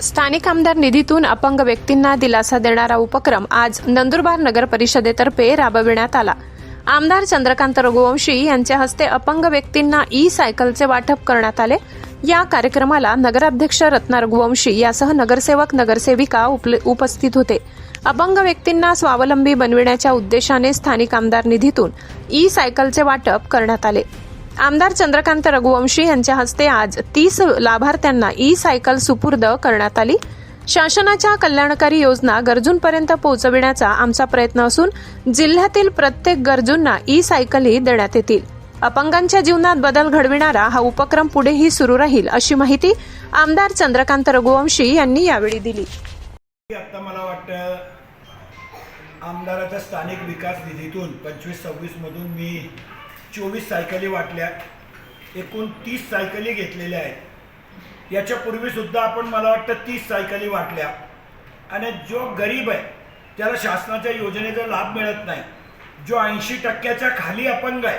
स्थानिक आमदार निधीतून अपंग व्यक्तींना दिलासा देणारा उपक्रम आज नंदुरबार नगर परिषदेतर्फे राबविण्यात आला। आमदार चंद्रकांत रघुवंशी यांच्या हस्ते अपंग व्यक्तींना सायकलचे वाटप करण्यात आले। या कार्यक्रमाला नगराध्यक्ष रत्ना रघुवंशी यासह नगरसेवक नगरसेविका उपस्थित होते। अपंग व्यक्तींना स्वावलंबी बनविण्याच्या उद्देशाने स्थानिक आमदार निधीतून सायकलचे वाटप करण्यात आले। आमदार चंद्रकांत रघुवंशी यांच्या हस्ते आज 30 लाभार्थ्यांना सायकल सुपूर्द करण्यात आली। शासनाच्या कल्याणकारी योजना गरजूंपर्यंत पोहोचविण्याचा आमचा प्रयत्न असून जिल्ह्यातील प्रत्येक गरजूंना सायकली देण्यात येतील। अपंगांच्या जीवनात बदल घडविणारा हा उपक्रम पुढेही सुरू राहील, अशी माहिती आमदार चंद्रकांत रघुवंशी यांनी यावेळी दिली। आता मला वाटतं आमदाराच्या स्थानिक विकास निधीतून 25-26 मधून मी 24 सायकली वाटल्या, एकूण 30 सायकली घेतलेल्या आहेत। याच्यापूर्वी सुद्धा आपण मला वाटतं 30 सायकली वाटल्या आणि जो गरीब आहे त्याला शासनाच्या योजनेचा लाभ मिळत नाही। जो 80% खाली अपंग आहे,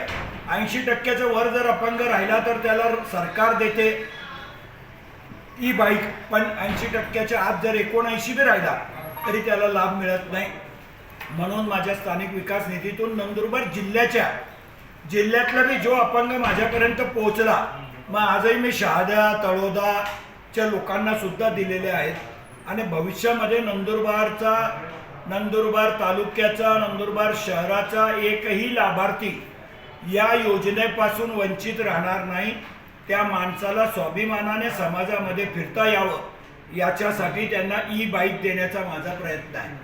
80% वर जर अपंग राहिला तर त्याला सरकार देते बाईक, पण 80% आत जर 79 बी राहिला तरी त्याला लाभ मिळत नाही। म्हणून माझ्या स्थानिक विकास निधीतून नंदुरबार जिल्ह्यातला बी जो अपंग माझ्यापर्यंत पोहोचला, मग आजही मी शहादा तळोदाच्या लोकांना सुद्धा दिलेले आहेत आणि भविष्यामध्ये नंदुरबार तालुक्याचा, नंदुरबार शहराचा एकही लाभार्थी या योजनेपासून वंचित राहणार नाही। त्या माणसाला स्वाभिमानाने समाजामध्ये फिरता यावं याच्यासाठी त्यांना बाईक देण्याचा माझा प्रयत्न आहे।